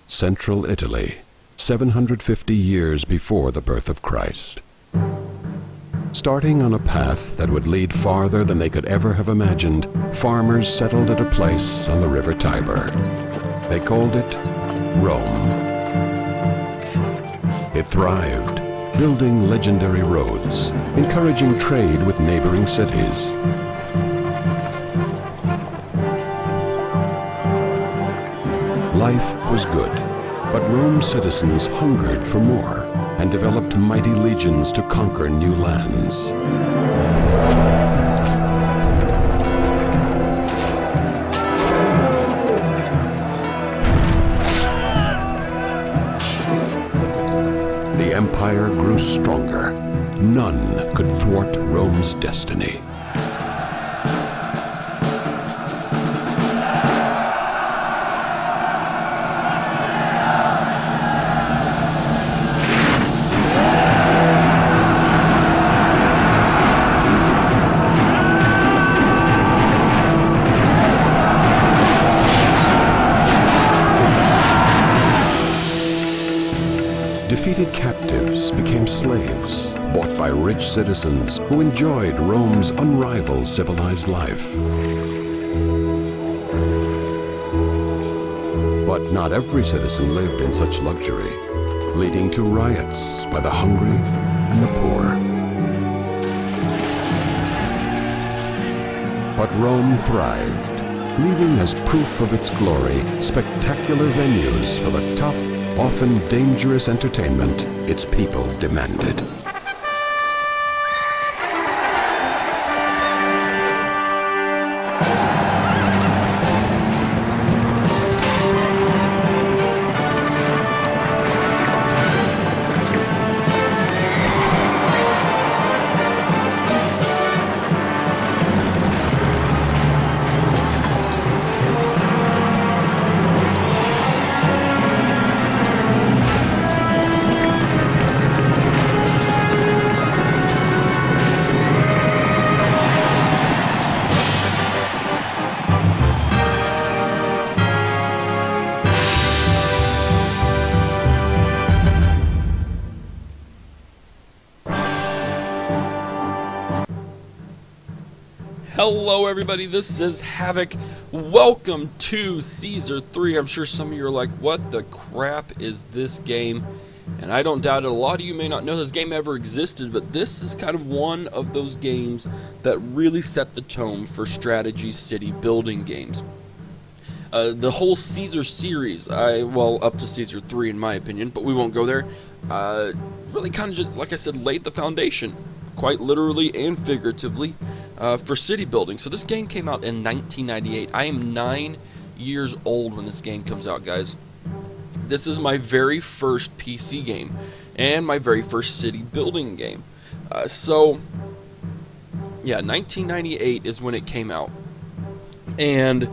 Central Italy, 750 years before the birth of Christ. Starting on a path that would lead farther than they could ever have imagined, farmers settled at a place on the river Tiber. They called it Rome. It thrived, building legendary roads, encouraging trade with neighboring cities. Life was good, but Rome's citizens hungered for more and developed mighty legions to conquer new lands. The empire grew stronger. None could thwart Rome's destiny. Defeated captives became slaves, bought by rich citizens who enjoyed Rome's unrivaled civilized life. But not every citizen lived in such luxury, leading to riots by the hungry and the poor. But Rome thrived, leaving as proof of its glory spectacular venues for the tough, often dangerous entertainment its people demanded. Hello everybody, this is Havoc. Welcome to Caesar 3. I'm sure some of you are like, what the crap is this game? And I don't doubt it, a lot of you may not know this game ever existed, but this is kind of one of those games that really set the tone for strategy city building games. The whole Caesar series, well, up to Caesar 3 in my opinion, but we won't go there, really kind of just, like I said, laid the foundation, quite literally and figuratively, for city building. So this game came out in 1998. I am 9 years old when this game comes out, guys. This is my very first PC game and my very first city building game. So yeah, 1998 is when it came out, and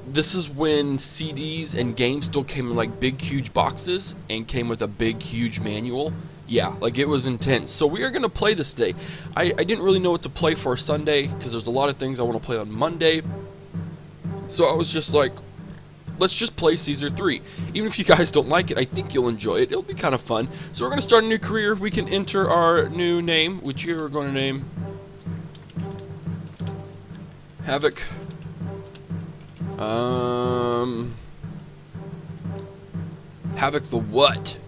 this is when CDs and games still came in like big huge boxes and came with a big huge manual. Yeah, like it was intense. So we are going to play this today. I didn't really know what to play for Sunday because there's a lot of things I want to play on Monday. So I was just like, let's just play Caesar 3. Even if you guys don't like it, I think you'll enjoy it. It'll be kind of fun. So we're going to start a new career. We can enter our new name, which you are going to name Havoc. Havoc the what?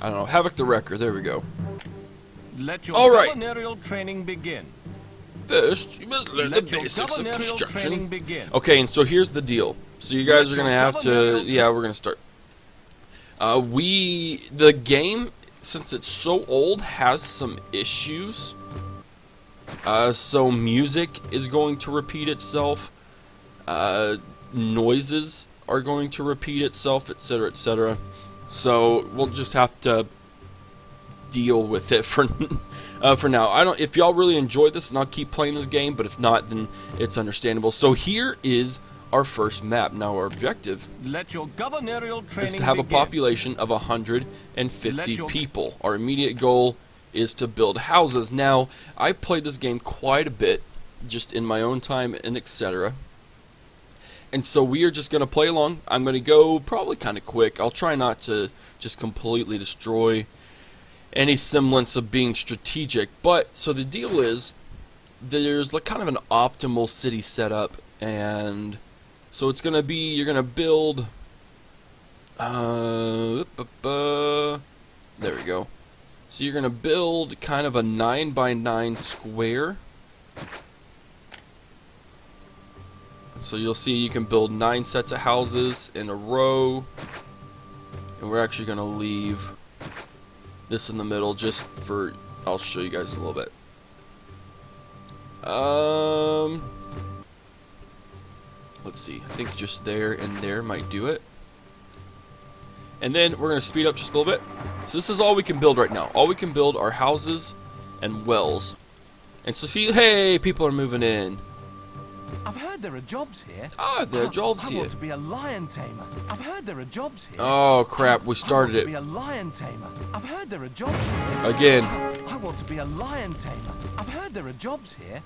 I don't know. Havoc the Wrecker. There we go. Let your governorial training begin. First, you must learn the basics of construction. Okay, and so here's the deal. So you guys are going to have to... Yeah, we're going to start. The game, since it's so old, has some issues. So music is going to repeat itself. Noises are going to repeat itself, etc., etc. So we'll just have to deal with it for now. If y'all really enjoy this, and I'll keep playing this game, but if not, then it's understandable. So here is our first map. Now our objective is to have a population of 150 people. Our immediate goal is to build houses. Now, I played this game quite a bit, just in my own time and etc. And so we are just going to play along. I'm going to go probably kind of quick. I'll try not to just completely destroy any semblance of being strategic. But, so the deal is, there's like kind of an optimal city setup. And so it's going to be, you're going to build, there we go. So you're going to build kind of a 9x9 square. So you'll see you can build 9 sets of houses in a row. And we're actually going to leave this in the middle just for, I'll show you guys in a little bit. Let's see, I think just there and there might do it. And then we're going to speed up just a little bit. So this is all we can build right now. All we can build are houses and wells. And so see, hey, people are moving in. I've heard there are jobs here. Ah, there are jobs here. I want to be a lion tamer. I've heard there are jobs here. Oh crap, we started it. I want to be a lion tamer. I've heard there are jobs here. Again. I want to be a lion tamer. I've heard there are jobs here.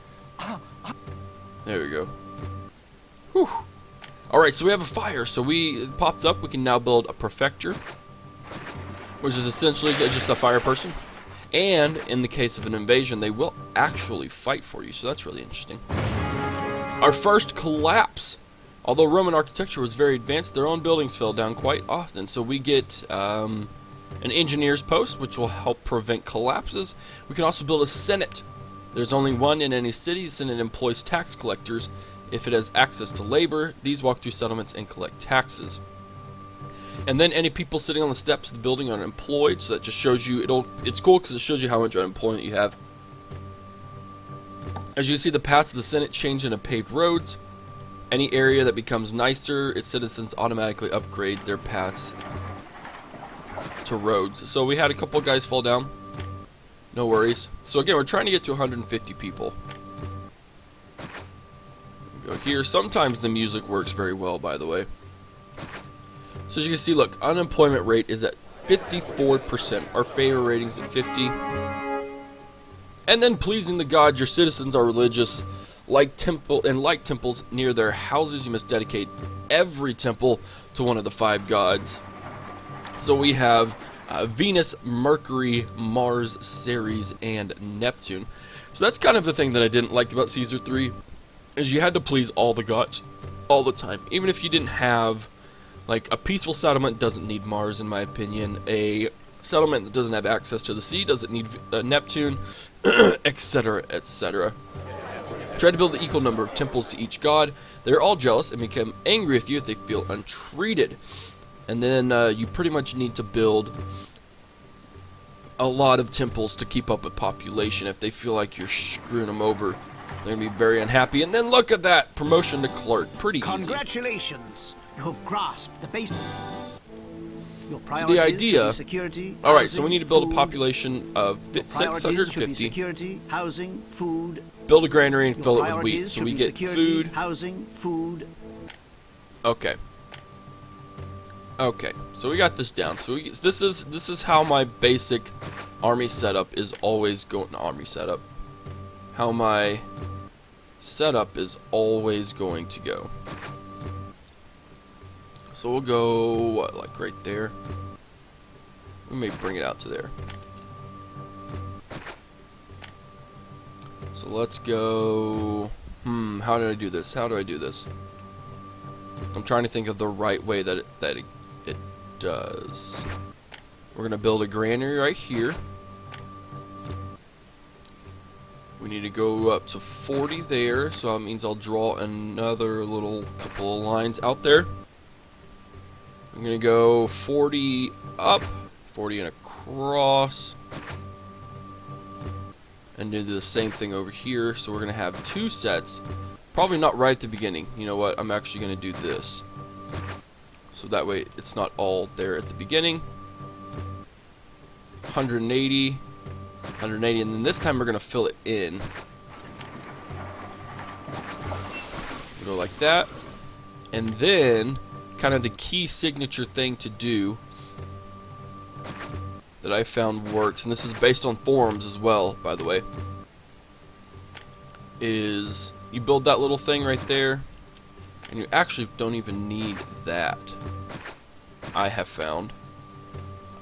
There we go. Whew. Alright, so we have a fire. So it popped up. We can now build a prefecture, which is essentially just a fire person. And in the case of an invasion, they will actually fight for you. So that's really interesting. Our first collapse. Although Roman architecture was very advanced, their own buildings fell down quite often. So we get an engineer's post, which will help prevent collapses. We can also build a senate. There's only one in any city. The senate employs tax collectors. If it has access to labor, these walk through settlements and collect taxes. And then any people sitting on the steps of the building are employed. So that just shows you, it's cool because it shows you how much unemployment you have. As you see, the paths of the Senate change into paved roads. Any area that becomes nicer, its citizens automatically upgrade their paths to roads. So we had a couple guys fall down. No worries. So again, we're trying to get to 150 people. Go here. Sometimes the music works very well, by the way. So as you can see, look, unemployment rate is at 54%. Our favor rating's at 50. And then, pleasing the gods, your citizens are religious. Like temples near their houses, you must dedicate every temple to one of the 5 gods. So we have Venus, Mercury, Mars, Ceres, and Neptune. So that's kind of the thing that I didn't like about Caesar 3, is you had to please all the gods all the time. Even if you didn't have, like, a peaceful settlement doesn't need Mars, in my opinion. A settlement that doesn't have access to the sea doesn't need Neptune, etc., etc. Try to build an equal number of temples to each god. They're all jealous and become angry with you if they feel untreated. And then you pretty much need to build a lot of temples to keep up with population. If they feel like you're screwing them over, they're going to be very unhappy. And then look at that, promotion to clerk. Pretty easy. Congratulations, you have grasped the base. Your So the idea, security, alright, housing, so we need to build food. a population of Your priorities should be 650, security, housing, food. build a granary and Your fill it with wheat, priorities so should we be get security, food. housing, food. Okay. Okay, so we got this down. So this is how my basic army setup is always going. How my setup is always going to go. So we'll go, what, like right there? We may bring it out to there. So let's go, how did I do this? How do I do this? I'm trying to think of the right way that it does. We're going to build a granary right here. We need to go up to 40 there, so that means I'll draw another little couple of lines out there. I'm going to go 40 up, 40 and across, and do the same thing over here. So we're going to have 2 sets, probably not right at the beginning. You know what, I'm actually going to do this. So that way it's not all there at the beginning. 180, 180, and then this time we're going to fill it in. Go like that. And then, kind of the key signature thing to do that I found works, and this is based on forums as well, by the way, is you build that little thing right there, And you actually don't even need that, I have found,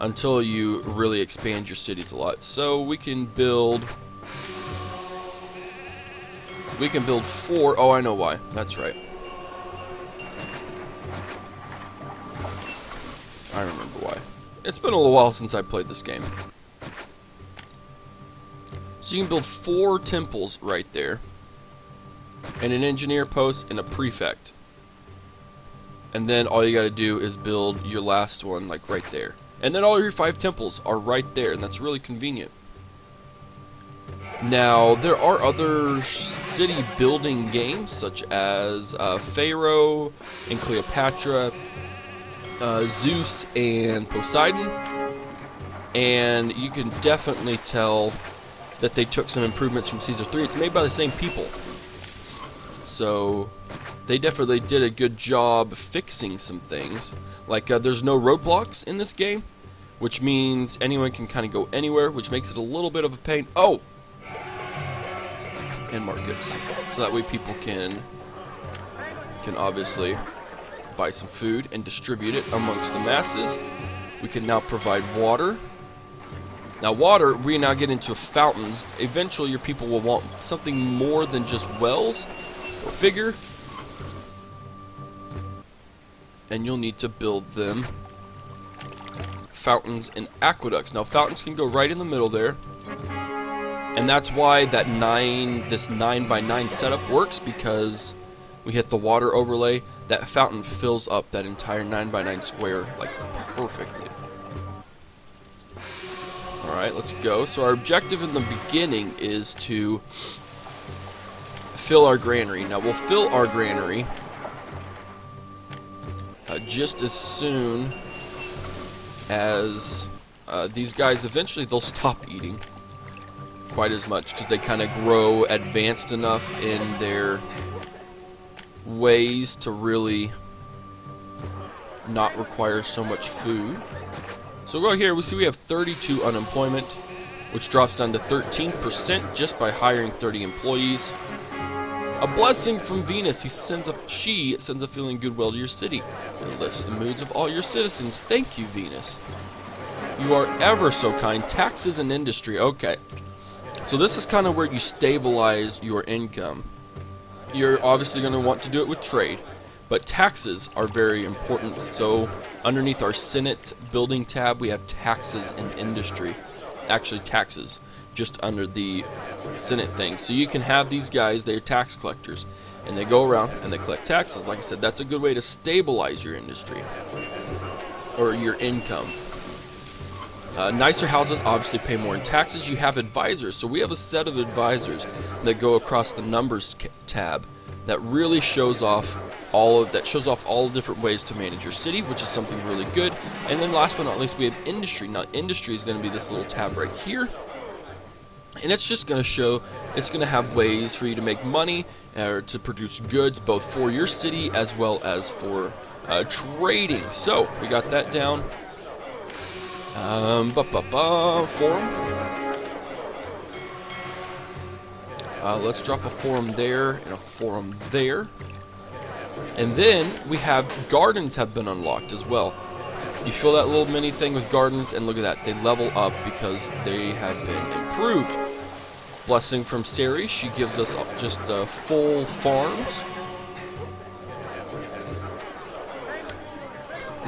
until you really expand your cities a lot. So we can build 4. Oh, I know why. That's right. I remember why. It's been a little while since I played this game. So you can build 4 temples right there, and an engineer post and a prefect. And then all you gotta do is build your last one like right there. And then all your 5 temples are right there, and that's really convenient. Now, there are other city building games such as Pharaoh and Cleopatra, Zeus and Poseidon, and you can definitely tell that they took some improvements from Caesar 3. It's made by the same people, so they definitely did a good job fixing some things. Like there's no roadblocks in this game, which means anyone can kind of go anywhere, which makes it a little bit of a pain. Oh! And markets, so that way people can obviously buy some food and distribute it amongst the masses. We can now provide water. Now water, we now get into fountains. Eventually your people will want something more than just wells. Go figure. And you'll need to build them fountains and aqueducts. Now fountains can go right in the middle there. And that's why that this 9x9 setup works, because we hit the water overlay. That fountain fills up that entire 9x9 square like perfectly. Alright, let's go. So our objective in the beginning is to fill our granary. Now we'll fill our granary just as soon as these guys eventually they'll stop eating quite as much, because they kind of grow advanced enough in their ways to really not require so much food. So we'll go here, we see we have 32 unemployment, which drops down to 13% just by hiring 30 employees. A blessing from Venus. She sends a feeling goodwill to your city and lifts the moods of all your citizens. Thank you, Venus. You are ever so kind. Taxes and industry. Okay. So this is kind of where you stabilize your income. You're obviously going to want to do it with trade, but taxes are very important. So underneath our Senate building tab, we have taxes and industry. Actually, taxes just under the Senate thing. So you can have these guys, they're tax collectors, and they go around and they collect taxes. Like I said, that's a good way to stabilize your industry or your income. Nicer houses obviously pay more in taxes. You have advisors, so we have a set of advisors that go across the numbers tab that really shows off all the different ways to manage your city, which is something really good. And then last but not least, we have industry. Now industry is going to be this little tab right here, and it's just going to show, it's going to have ways for you to make money or to produce goods both for your city as well as for trading. So we got that down. Forum. Let's drop a forum there and a forum there. And then we have gardens have been unlocked as well. You fill that little mini thing with gardens, and look at that, they level up because they have been improved. Blessing from Sari, she gives us just full farms.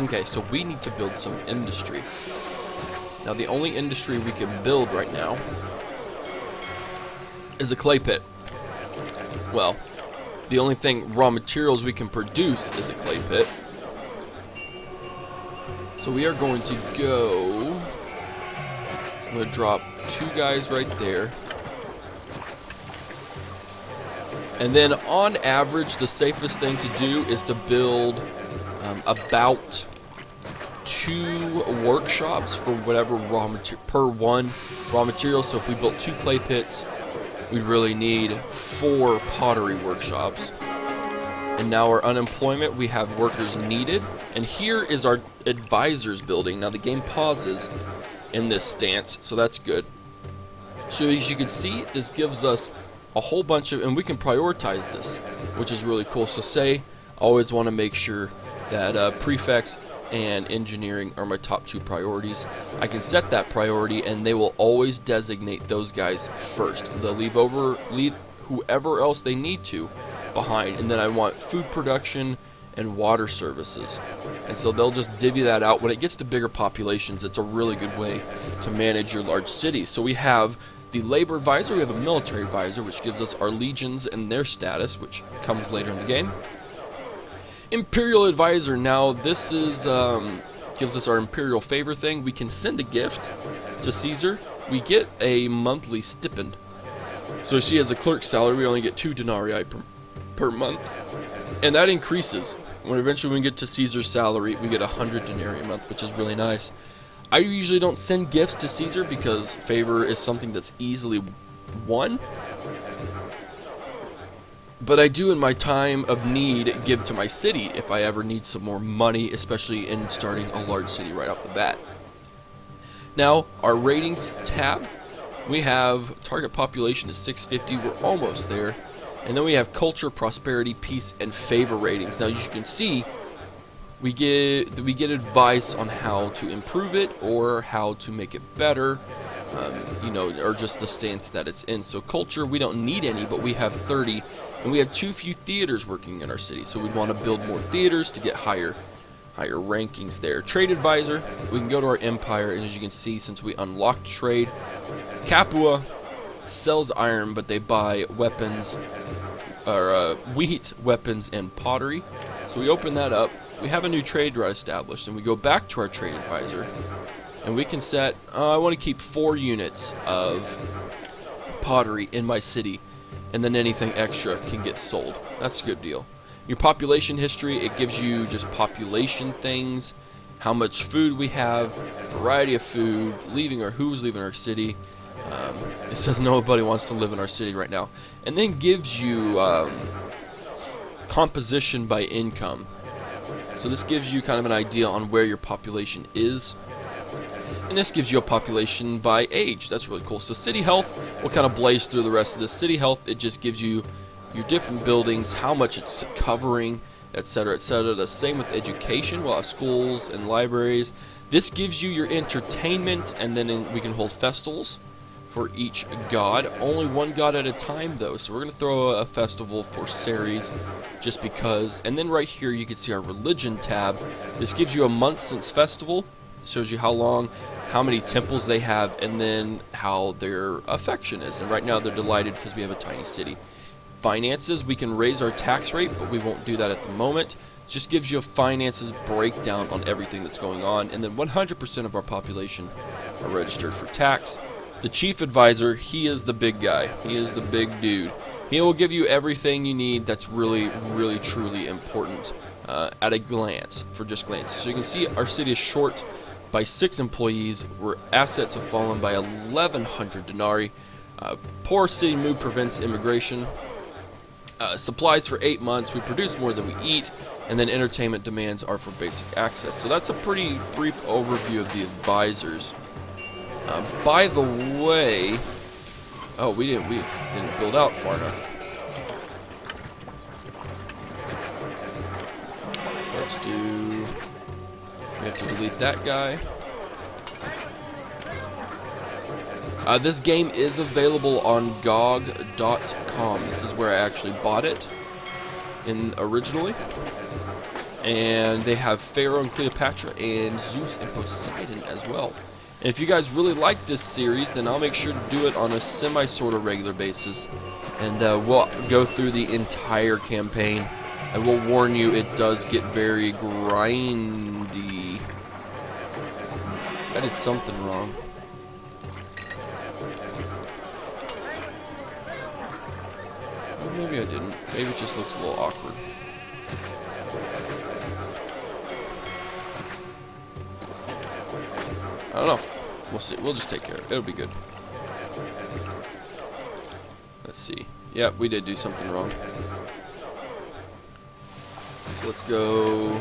Okay, so we need to build some industry. Now the only industry we can build right now is a clay pit. Well, the only raw materials we can produce is a clay pit. So we are going to go, I'm going to drop 2 guys right there. And then on average, the safest thing to do is to build about 2 workshops for whatever per one raw material. So if we built 2 clay pits, we'd really need 4 pottery workshops. And now our unemployment, we have workers needed. And here is our advisors building. Now the game pauses in this stance, so that's good. So as you can see, this gives us a whole bunch of, and we can prioritize this, which is really cool. So say Always want to make sure that prefects and engineering are my top 2 priorities. I can set that priority and they will always designate those guys first. They'll leave whoever else they need to behind, and then I want food production and water services. And so they'll just divvy that out. When it gets to bigger populations, it's a really good way to manage your large cities. So we have the labor advisor, we have a military advisor, which gives us our legions and their status, which comes later in the game. Imperial advisor, now this is gives us our imperial favor thing. We can send a gift to Caesar. We get a monthly stipend. So she has a clerk's salary, we only get 2 denarii per month. And that increases. When eventually we get to Caesar's salary, we get 100 denarii a month, which is really nice. I usually don't send gifts to Caesar because favor is something that's easily won. But I do in my time of need give to my city if I ever need some more money, especially in starting a large city right off the bat. Now, our ratings tab, we have target population is 650, we're almost there. And then we have culture, prosperity, peace, and favor ratings. Now, as you can see, we get advice on how to improve it or how to make it better, or just the stance that it's in. So culture, we don't need any, but we have 30, and we have too few theaters working in our city. So we'd want to build more theaters to get higher rankings there. Trade advisor, we can go to our empire, and as you can see, since we unlocked trade, Capua sells iron, but they buy weapons, or wheat, weapons, and pottery. So we open that up. We have a new trade route established, and we go back to our trade advisor, and we can set, I want to keep 4 units of pottery in my city, and then anything extra can get sold. That's a good deal. Your population history, it gives you just population things, how much food we have, variety of food, who's leaving our city. It says nobody wants to live in our city right now. And then gives you composition by income. So this gives you kind of an idea on where your population is. And this gives you a population by age. That's really cool. So city health, we'll kind of blaze through the rest of this. City health, it just gives you your different buildings, how much it's covering, etc., etc. The same with education. We'll have schools and libraries. This gives you your entertainment, and then we can hold festivals for each god. Only one god at a time though, so we're going to throw a festival for Ceres just because. And then right here you can see our religion tab. This gives you a month since festival. It shows you how long, how many temples they have, and then how their affection is. And right now they're delighted because we have a tiny city. Finances, we can raise our tax rate, but we won't do that at the moment. It just gives you a finances breakdown on everything that's going on, and then 100% of our population are registered for tax. The chief advisor, he is the big guy. He is the big dude. He will give you everything you need that's really, really, truly important at a glance, for just glance. So you can see our city is short by 6 employees, where assets have fallen by 1,100 denarii. Poor city mood prevents immigration. Supplies for 8 months, we produce more than we eat, and then entertainment demands are for basic access. So that's a pretty brief overview of the advisors. By the way, we didn't build out far enough. We have to delete that guy. This game is available on GOG.com. This is where I actually bought it originally. And they have Pharaoh and Cleopatra and Zeus and Poseidon as well. And if you guys really like this series, then I'll make sure to do it on a sort of regular basis. And we'll go through the entire campaign. I will warn you, it does get very grindy. I did something wrong. Well, maybe I didn't. Maybe it just looks a little awkward. I don't know. We'll see. We'll just take care of it. It'll be good. Let's see. Yeah, we did do something wrong. So let's go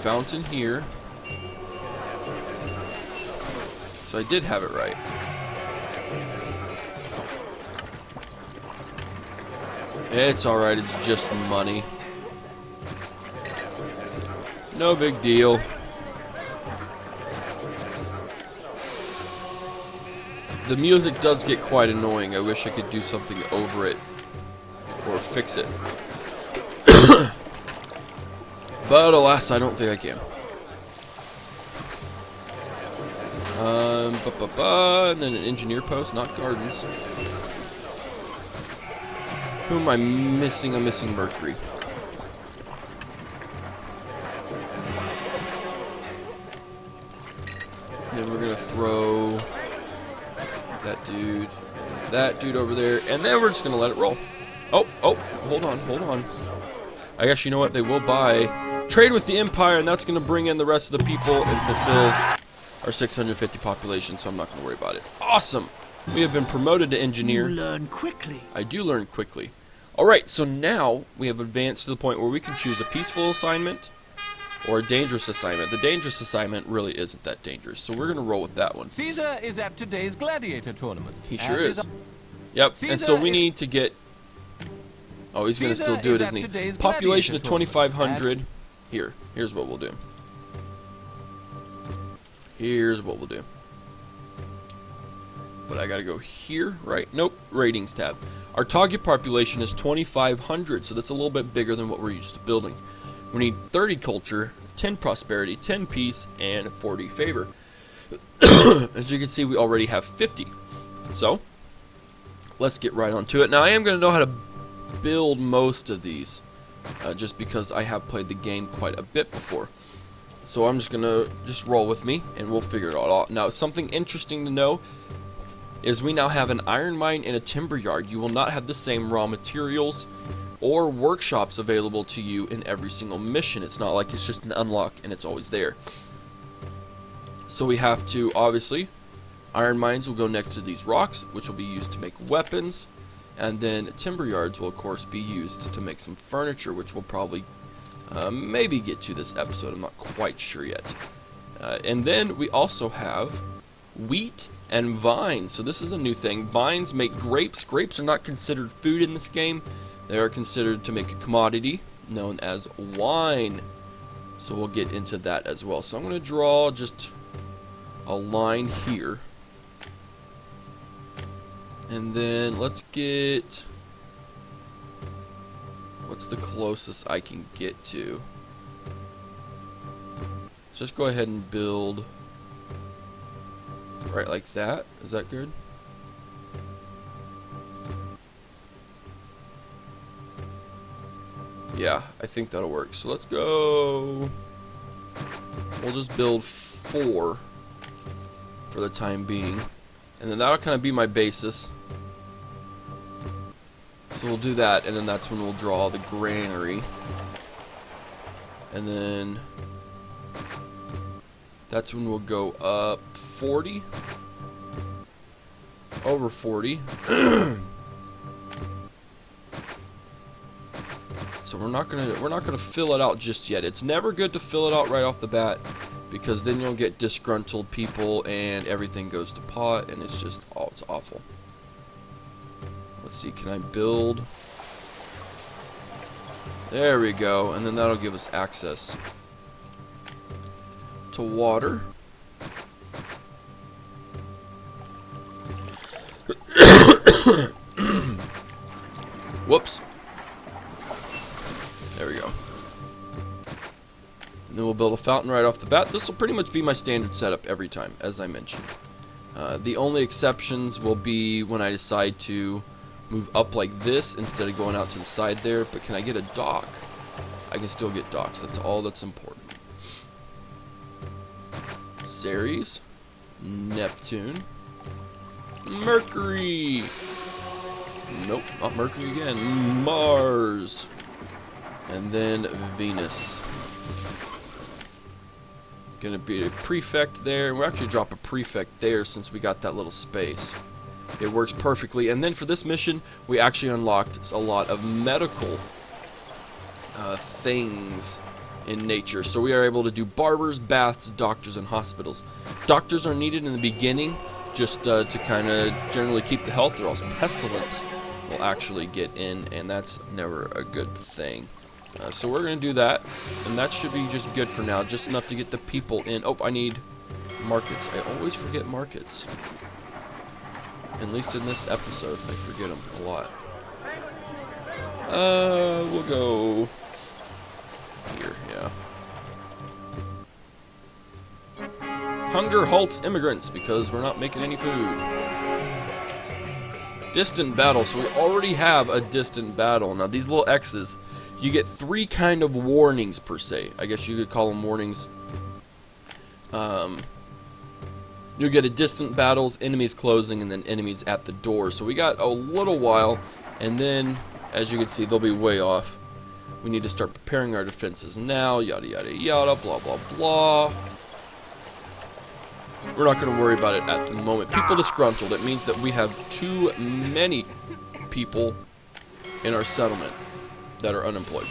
fountain here. So I did have it right. It's alright, it's just money. No big deal. The music does get quite annoying. I wish I could do something over it or fix it. But alas, I don't think I can. And then an engineer post, not gardens. Who am I missing? I'm missing Mercury. Then we're gonna throw that dude and that dude over there, and then we're just gonna let it roll. Oh, hold on. I guess you know what? They will buy trade with the Empire, and that's gonna bring in the rest of the people and fulfill our 650 population. So I'm not gonna worry about it. Awesome. We have been promoted to engineer. You learn quickly. I do learn quickly. All right. So now we have advanced to the point where we can choose a peaceful assignment or a dangerous assignment. The dangerous assignment really isn't that dangerous, so we're going to roll with that one. Caesar is at today's gladiator tournament. He sure is. Yep, and so we need to get... Oh, he's going to still do it, isn't he? Population of 2,500. Here's what we'll do. But I got to go here, right? Nope, ratings tab. Our target population is 2,500, so that's a little bit bigger than what we're used to building. We need 30 culture, 10 prosperity, 10 peace, and 40 favor. As you can see, we already have 50. So, let's get right onto it. Now, I am going to know how to build most of these, just because I have played the game quite a bit before. So I'm just going to roll with me, and we'll figure it all out. Now, something interesting to know is we now have an iron mine and a timber yard. You will not have the same raw materials or workshops available to you in every single mission. It's not like it's just an unlock and it's always there. So we have to, obviously, iron mines will go next to these rocks, which will be used to make weapons, and then timber yards will of course be used to make some furniture, which we'll probably maybe get to this episode. I'm not quite sure yet. And then we also have wheat and vines. So this is a new thing. Vines make grapes. Grapes are not considered food in this game. They are considered to make a commodity known as wine. So we'll get into that as well. So I'm going to draw just a line here. And then let's get... what's the closest I can get to? So just go ahead and build right like that. Is that good? Yeah, I think that'll work. So let's go. We'll just build 4 for the time being. And then that'll kind of be my basis. So we'll do that, and then that's when we'll draw the granary. And then that's when we'll go up 40. Over 40. So we're not gonna fill it out just yet. It's never good to fill it out right off the bat, because then you'll get disgruntled people and everything goes to pot, and it's just, oh, it's awful. Let's see, can I build? There we go, and then that'll give us access to water. Whoops. There we go. And then we'll build a fountain right off the bat. This will pretty much be my standard setup every time, as I mentioned. The only exceptions will be when I decide to move up like this instead of going out to the side there. But can I get a dock? I can still get docks. That's all that's important. Ceres, Neptune, Mercury. Nope, not Mercury again. Mars. And then Venus. Gonna be a prefect there. We'll actually drop a prefect there since we got that little space. It works perfectly. And then for this mission, we actually unlocked a lot of medical things in nature. So we are able to do barbers, baths, doctors, and hospitals. Doctors are needed in the beginning just to kind of generally keep the health, or else pestilence will actually get in, and that's never a good thing. So we're going to do that, and that should be just good for now, just enough to get the people in. Oh, I need markets. I always forget markets. At least in this episode, I forget them a lot. We'll go here, yeah. Hunger halts immigrants because we're not making any food. Distant battle. So we already have a distant battle. Now these little X's, you get 3 kind of warnings per se. I guess you could call them warnings. You get a distant battles, enemies closing, and then enemies at the door. So we got a little while, and then, as you can see, they'll be way off. We need to start preparing our defenses now, yada yada yada, blah blah blah. We're not going to worry about it at the moment. People disgruntled. It means that we have too many people in our settlement that are unemployed.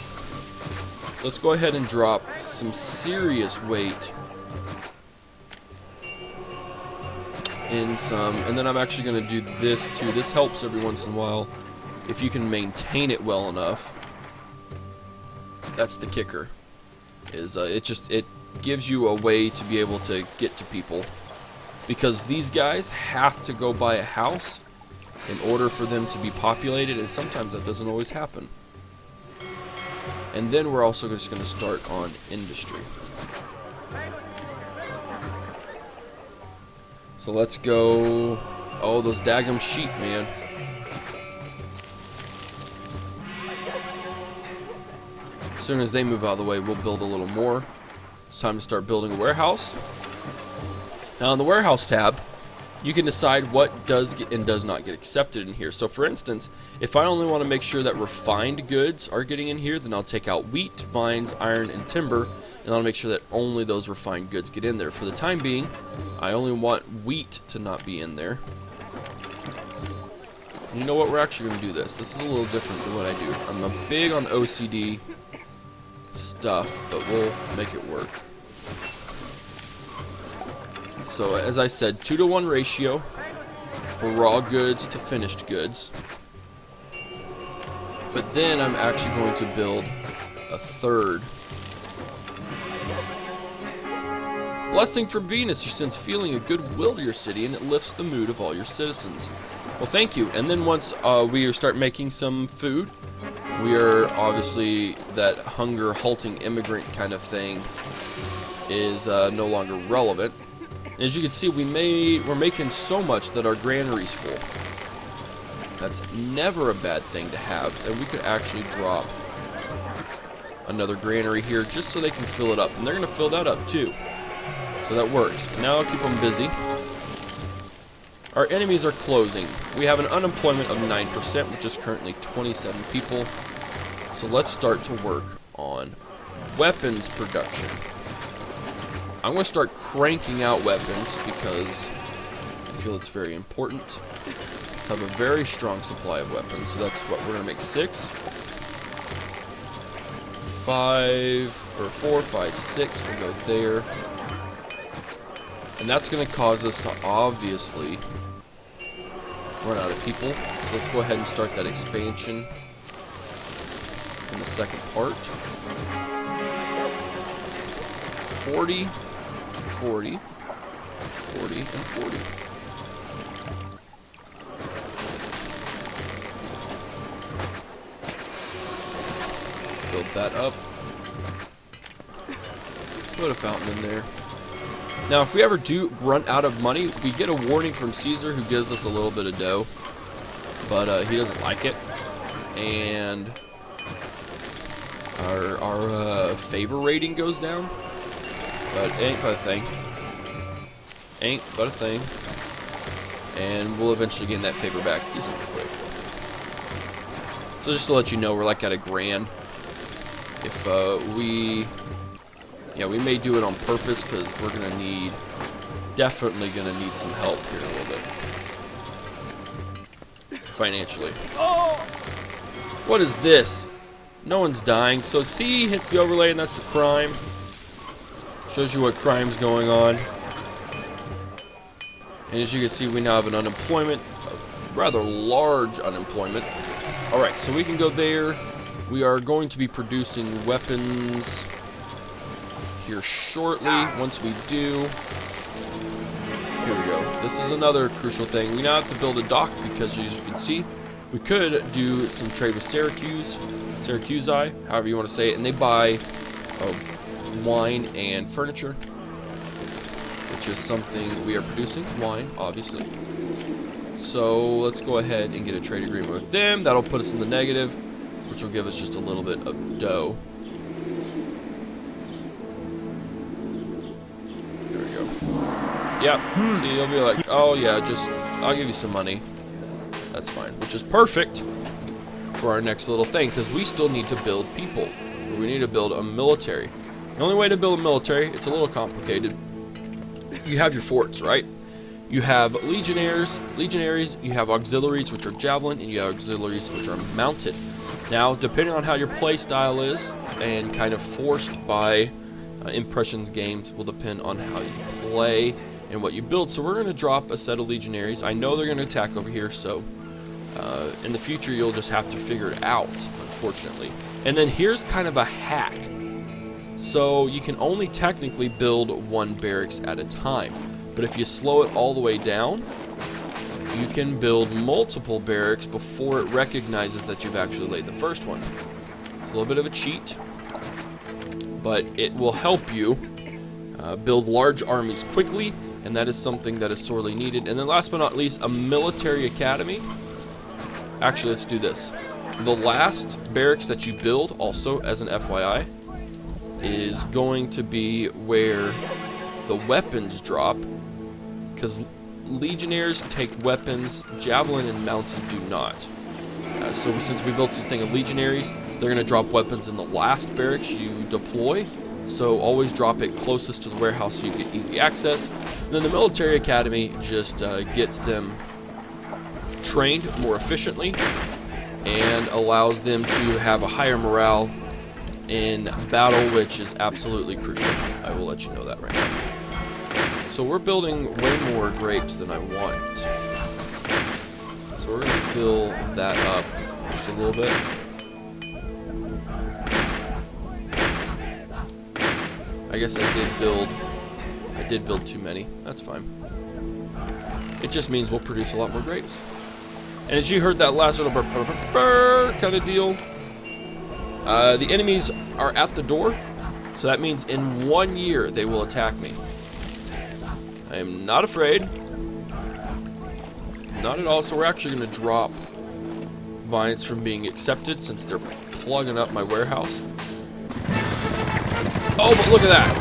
So let's go ahead and drop some serious weight in some, and then I'm actually going to do this too. This helps every once in a while if you can maintain it well enough. That's the kicker. Is it gives you a way to be able to get to people, because these guys have to go buy a house in order for them to be populated, and sometimes that doesn't always happen. And then we're also just going to start on industry. So let's go. Oh, those daggum sheep, man. As soon as they move out of the way, we'll build a little more. It's time to start building a warehouse. Now, in the warehouse tab, you can decide what does get and does not get accepted in here. So, for instance, if I only want to make sure that refined goods are getting in here, then I'll take out wheat, vines, iron, and timber, and I'll make sure that only those refined goods get in there. For the time being, I only want wheat to not be in there. And you know what? We're actually going to do this. This is a little different than what I do. I'm big on OCD stuff, but we'll make it work. So, as I said, 2-to-1 ratio for raw goods to finished goods. But then I'm actually going to build a third. Blessing from Venus, you sense feeling of goodwill to your city, and it lifts the mood of all your citizens. Well, thank you. And then once we start making some food, we are obviously that hunger halting immigrant kind of thing is no longer relevant. As you can see, we're making so much that our granary's full. That's never a bad thing to have, and we could actually drop another granary here just so they can fill it up, and they're going to fill that up too. So that works. Now I'll keep them busy. Our enemies are closing. We have an unemployment of 9%, which is currently 27 people. So let's start to work on weapons production. I'm going to start cranking out weapons because I feel it's very important to have a very strong supply of weapons. So that's what we're going to make 6, 5, or 4, 5, 6. We'll go there. And that's going to cause us to obviously run out of people. So let's go ahead and start that expansion in the second part. 40, 40, 40, and 40. Build that up. Put a fountain in there. Now, if we ever do run out of money, we get a warning from Caesar who gives us a little bit of dough, but he doesn't like it. And our favor rating goes down, but it ain't but a thing. Ain't but a thing. And we'll eventually gain that favor back decently quick. So just to let you know, we're like at $1,000. If we may do it on purpose because we're definitely gonna need some help here a little bit financially. Oh! What is this? No one's dying. So C hits the overlay, and that's the crime. Shows you what crime's going on. And as you can see, we now have an unemployment, a rather large unemployment. Alright, so we can go there. We are going to be producing weapons here shortly. Once we do, here we go. This is another crucial thing. We now have to build a dock because, as you can see, we could do some trade with Syracuse, however you want to say it, and they buy wine and furniture, which is something we are producing. Wine, obviously. So let's go ahead and get a trade agreement with them. That'll put us in the negative, which will give us just a little bit of dough. There we go. Yep. See, you'll be like, oh yeah, I'll give you some money. That's fine. Which is perfect for our next little thing, because we still need to build people. We need to build a military. The only way to build a military, it's a little complicated. You have your forts, right? You have legionaries, you have auxiliaries, which are javelin, and you have auxiliaries, which are mounted. Now, depending on how your play style is, and kind of forced by Impressions games, will depend on how you play and what you build. So we're going to drop a set of legionaries. I know they're going to attack over here, so in the future you'll just have to figure it out, unfortunately. And then here's kind of a hack. So you can only technically build one barracks at a time. But if you slow it all the way down, you can build multiple barracks before it recognizes that you've actually laid the first one. It's a little bit of a cheat, but it will help you build large armies quickly, and that is something that is sorely needed. And then last but not least, a military academy. Actually, let's do this. The last barracks that you build, also as an FYI, is going to be where the weapons drop, because legionnaires take weapons, javelin and mounted do not. So since we built a thing of legionaries, they're going to drop weapons in the last barracks you deploy. So always drop it closest to the warehouse so you get easy access. And then the military academy just gets them trained more efficiently and allows them to have a higher morale in battle, which is absolutely crucial. I will let you know that right now. So we're building way more grapes than I want. So we're going to fill that up just a little bit. I guess I did build too many. That's fine. It just means we'll produce a lot more grapes. And as you heard that last little burr kind of deal, the enemies are at the door, so that means in 1 year they will attack me. I am not afraid. Not at all. So we're actually going to drop vines from being accepted since they're plugging up my warehouse. Oh, but look at that!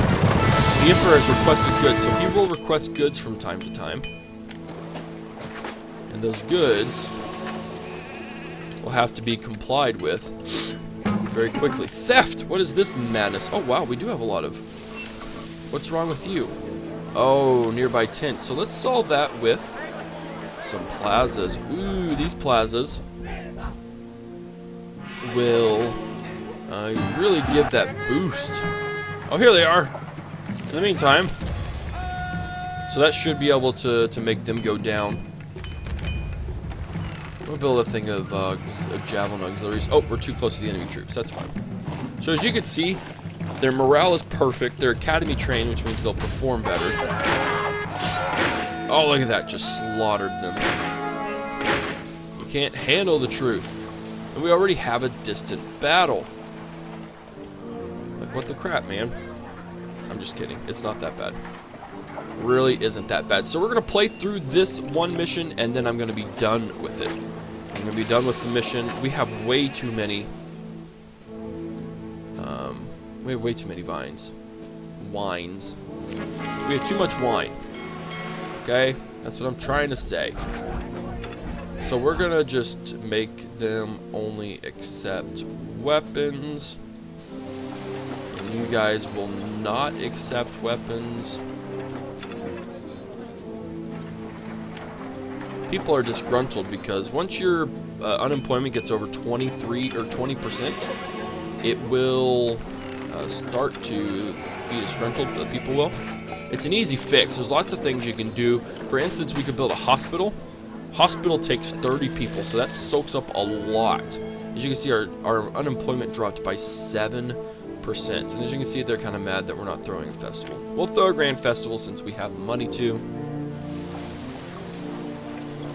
The Emperor has requested goods, so he will request goods from time to time. And those goods will have to be complied with very quickly. Theft! What is this madness? Oh, wow, we do have a lot of... What's wrong with you? Oh, nearby tents. So let's solve that with some plazas. Ooh, these plazas will really give that boost. Oh, here they are. In the meantime, so that should be able to make them go down. We'll build a thing of javelin auxiliaries. Oh, we're too close to the enemy troops. That's fine. So as you can see, their morale is perfect. They're academy trained, which means they'll perform better. Oh, look at that. Just slaughtered them. You can't handle the truth. And we already have a distant battle. Like, what the crap, man? I'm just kidding. It's not that bad. It really isn't that bad. So we're going to play through this one mission, and then I'm going to be done with it. I'm going to be done with the mission. We have way too many... we have way too many vines. Wines. We have too much wine. Okay? That's what I'm trying to say. So we're going to just make them only accept weapons. And you guys will not accept weapons. People are disgruntled because once your unemployment gets over 23 or 20%, it will start to be disgruntled. The people will. It's an easy fix. There's lots of things you can do. For instance, we could build a hospital. Hospital takes 30 people, so that soaks up a lot. As you can see, our unemployment dropped by 7%. And as you can see, they're kind of mad that we're not throwing a festival. We'll throw a grand festival since we have money to,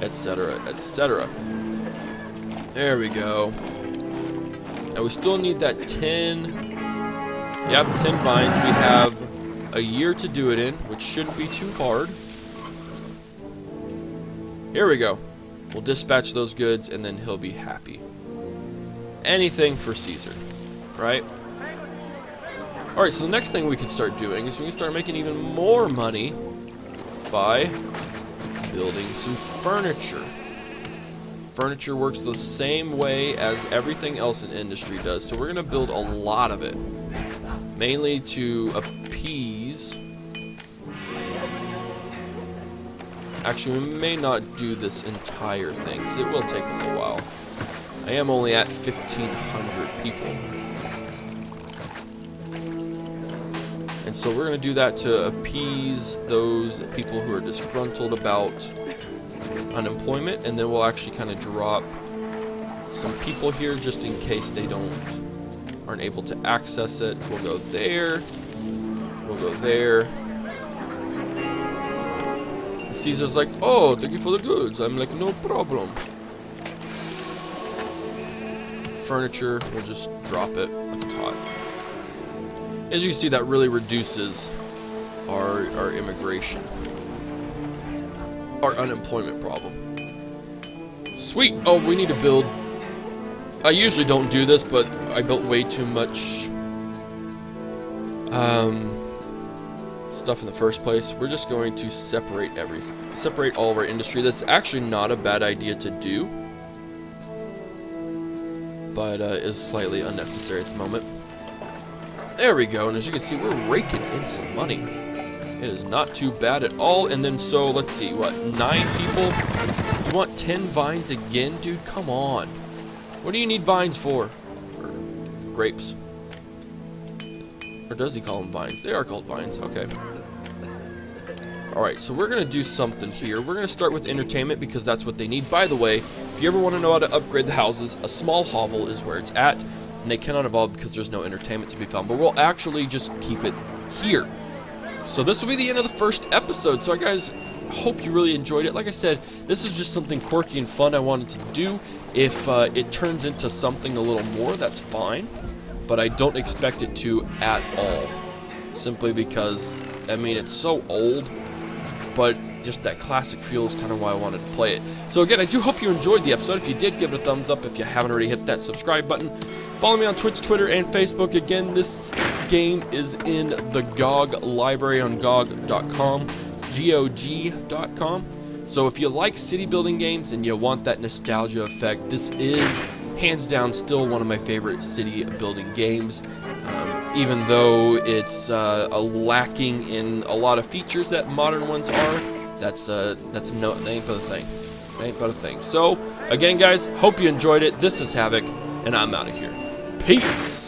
etc., etc. There we go. Now we still need that 10. Yep, 10 vines. We have a year to do it in, which shouldn't be too hard. Here we go. We'll dispatch those goods, and then he'll be happy. Anything for Caesar, right? Alright, so the next thing we can start doing is we can start making even more money by building some furniture. Furniture works the same way as everything else in industry does, so we're going to build a lot of it. Mainly to appease... Actually, we may not do this entire thing, because it will take a little while. I am only at 1,500 people. And so we're going to do that to appease those people who are disgruntled about unemployment, and then we'll actually kind of drop some people here just in case they aren't able to access it. We'll go there. We'll go there. And Caesar's like, oh, thank you for the goods. I'm like, no problem. Furniture, we'll just drop it like it's hot. As you can see, that really reduces our immigration, our unemployment problem. Sweet. Oh, we need to build. I usually don't do this, but I built way too much stuff in the first place. We're just going to separate everything, separate all of our industry. That's actually not a bad idea to do, but is slightly unnecessary at the moment. There we go, and as you can see, we're raking in some money. It is not too bad at all. And then, so, let's see, what, 9 people? You want 10 vines again, dude? Come on. What do you need vines for? Or grapes? Or does he call them vines? They are called vines, okay. Alright, so we're going to do something here. We're going to start with entertainment because that's what they need. By the way, if you ever want to know how to upgrade the houses, a small hovel is where it's at. And they cannot evolve because there's no entertainment to be found. But we'll actually just keep it here. So this will be the end of the first episode. So guys, hope you really enjoyed it. Like I said, this is just something quirky and fun I wanted to do. If it turns into something a little more, that's fine. But I don't expect it to at all. Simply because, I mean, it's so old. But just that classic feel is kind of why I wanted to play it. So again, I do hope you enjoyed the episode. If you did, give it a thumbs up. If you haven't already, hit that subscribe button. Follow me on Twitch, Twitter, and Facebook. Again, this game is in the GOG library on GOG.com, GOG.com. So if you like city building games and you want that nostalgia effect, this is hands down still one of my favorite city building games. Even though it's lacking in a lot of features that modern ones are, that ain't but a thing. It ain't but a thing. So again, guys, hope you enjoyed it. This is Havoc, and I'm out of here. Peace!